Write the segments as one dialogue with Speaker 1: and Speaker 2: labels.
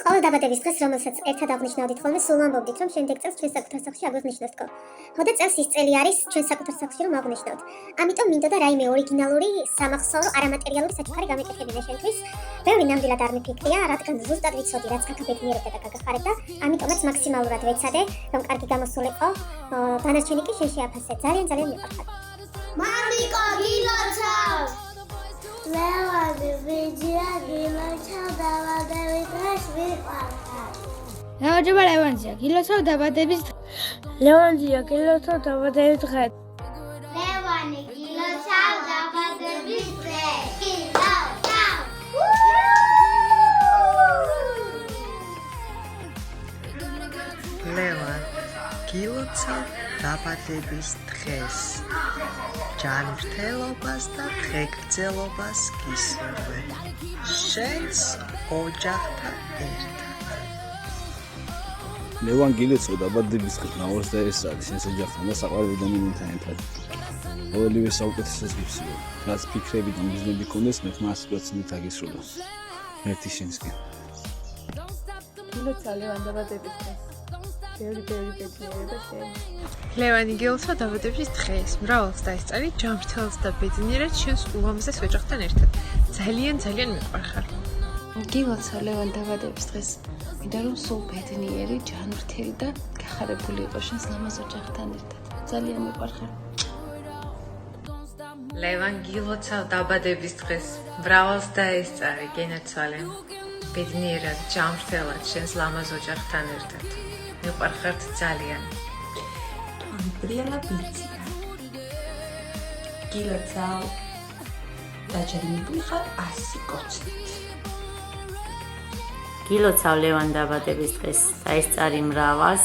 Speaker 1: ყოველ დაბადების დღეს, რომელსაც ერთად აღნიშნავდით ხოლმე, სულ ვამბობდით, რომ შემდეგ წელს ჩვენ საკუთარ სახლში აგვიხსნით თქო. ხოდა წელს ის წელი არის ჩვენ საკუთარ სახლში რომ აღვნიშნავთ. ამიტომ მინდოდა რაიმე ორიგინალური, სამახსოვრო, არამატერიალური საჩუქარი გამეკეთებინა შენთვის. ბევრი ნამდვილად არ მიფიქრია, რადგან ზუსტად ვიცოდი, რაც გაგაბედნიერებდა და გაგახარებდა, ამიტომაც მაქსიმალურად ვეცადე, რომ კარგი გამოსულიყო. დანარჩენი კი შენ შეაფასე. ძალიან მიყვარხარ.
Speaker 2: მამიკო, გილოცავ! ლევანი ვიჯია გილოცავ დაბადების დღეს მიყვარხარ.
Speaker 3: გამარჯობა ლევანზია, გილოცავ დაბადების
Speaker 4: ლევანზია, გილოცავ დაბადების დღეს.
Speaker 2: ლევანი გილოცავ დაბადების დღეს. გილოცავ!
Speaker 5: ლევან გილოცავ დაბადების დღეს. ჯანმრთელობას და ღრღელობას გისურვე. შენს ოჯახთან ერთად.
Speaker 6: ლევან გილოცავ დაბადების დღეს მრავალს და ეს არის შენს ოჯახთან და საყვარელი ადამიანთან ერთად. ყოველივე საუკეთესოს გისურვებ. რაც ფიქრები და მიზნები გქონდეს, მე 100%-ით აგისრულო. ერთი შენსკენ.
Speaker 7: გილოცავ ლევან დაბადების დღეს. ბევრი ბედნიერება შენ.
Speaker 8: ლევანი გილოცავ დაბადების დღეს. მრავალს დაესწარი ჯანმრთელს და ბედნიერად შენს ულამაზეს ოჯახთან ერთად. ძალიან მიყვარხარ.
Speaker 9: გილოცავ ლევან დაბადების დღეს. მინდა რომ სულ ბედნიერი, ჯანმრთელი და გახარებული იყოს შენს ლამაზ ოჯახთან ერთად. ძალიან მიყვარხარ.
Speaker 8: ლევან გილოცავ დაბადების დღეს. მრავალს დაესწარი გენაცვალე. ბედნიერად, ჯანმრთელად შენს ლამაზ ოჯახთან ერთად. მიყვარხართ ძალიან.
Speaker 10: ბრიალა ბიცია. გილოცავ დაჯერებული ხარ 100 კოცით.
Speaker 11: გილოცავ ლევან დაბადების დღეს. დაესწარი მრავალს,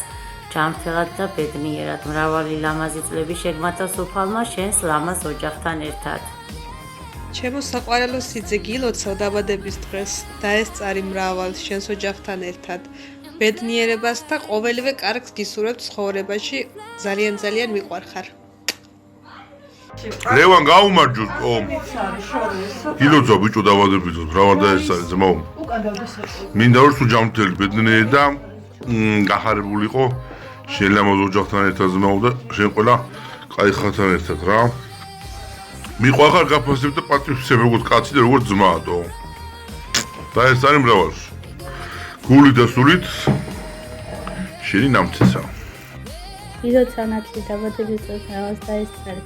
Speaker 11: ჯანმრთელად და ბედნიერად. მრავალი ლამაზი წლები შეგმართავს უფალმა შენს ლამაზ ოჯახთან ერთად.
Speaker 12: ჩემო საყვარელო სიძე, გილოცავ დაბადების დღეს. დაესწარი მრავალს შენს ოჯახთან ერთად. ბედნიერებას და ყოველივე კარგს გისურვებ ცხოვრებაში. ძალიან მიყვარხარ.
Speaker 13: ლევან გაუმარჯოს. გილოცავ ბიჭო დაბადების დღეს. მრავალ დაესწარი ძმაო. მინდა რომ სულ ჯანმრთელი, ბედნიერი და გახარებული იყო შენ ლამაზ ოჯახთან ერთად ძმაო და შენ ყველა კაი ხალხთან ერთად რა. მიყვარხარ, გაფასებ და პატივისცემ როგორც კაცი და როგორც ძმაადო. დაესწარი მრავალს. გული და სულით შენი ნამცესა.
Speaker 4: გილოცავ ნათლი დაბადების დღეს მრავალს დაესწარი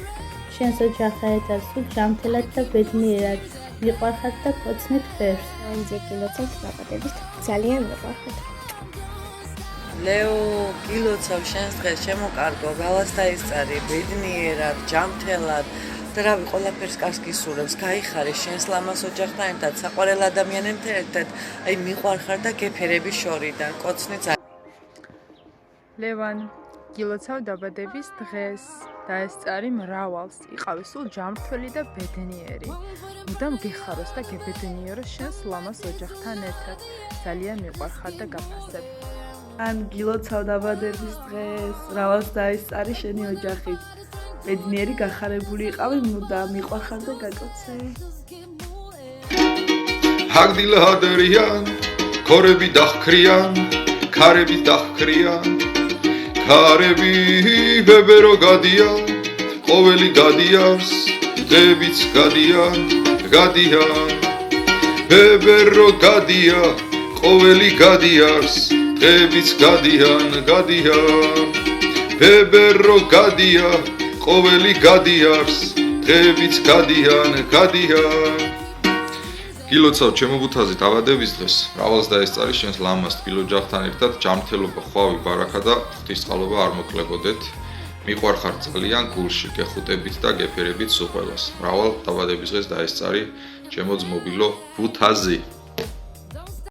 Speaker 4: შენს ოჯახთან ერთად სულ ჯანმრთელად და ბედნიერად. მიყვარხართ და გოცნით ბევრს.
Speaker 1: ლევანზია გილოცავ დაბადების დღეს. ძალიან მიყვარხართ.
Speaker 5: ლეო გილოცავ შენს დღეს, ჩემო კარგო, მრავალს დაესწარი ბედნიერად, ჯანმრთელად და რავი ყველაფერს კარგს გისურვებს. გაიხარე შენს ლამაზ ოჯახთან ერთად, საყვარელ ადამიანებთან ერთად. აი მიყვარხარ და გეფერები შორიდან. კოცნი
Speaker 7: ლევან გილოცავ დაბადების დღეს. დაესწარი მრავალს, იყავი სულ ჯანმრთელი და ბედნიერი. მუდამ გეხაროს და გებედნიეროს შენს ლამაზ ოჯახთან ერთად. ძალიან მიყვარხარ და გაფასებ.
Speaker 12: ან გილოცავ დაბადების დღეს. მრავალს დაესწარი შენი ოჯახით. ბედნიერი გახარებული იყავი, მუდამ მიყვარხარ და გაკოცე.
Speaker 14: ჰაგდილ ჰადერიან, ქორები დახქრიან, ქარები დახქრიან. ქარები ბებერო გადიან, ყოველი გადიარს, დღეებიც გადიან. ბებერო გადია, ყოველი გადიარს, დღეებიც გადიან. ბებერო გადია, ყოველი გადიარს, დღეებიც გადიან.
Speaker 15: გილოცავ ჩემო ბუთაზე დაბადების დღეს. მრავალს დაესწარი შენს ლამაზ თბილ ოჯახთან ერთად. ჯანმრთელობა, ხვავი, ბარაქა და ღვთისწყალობა არ მოკლებოდეთ. მიყვარხარ ძალიან, გულში გეხუტებით და გეფერებით სულ ყველას. მრავალ დაბადების დღეს დაესწარი ჩემო ძმობილო ბუთაზე.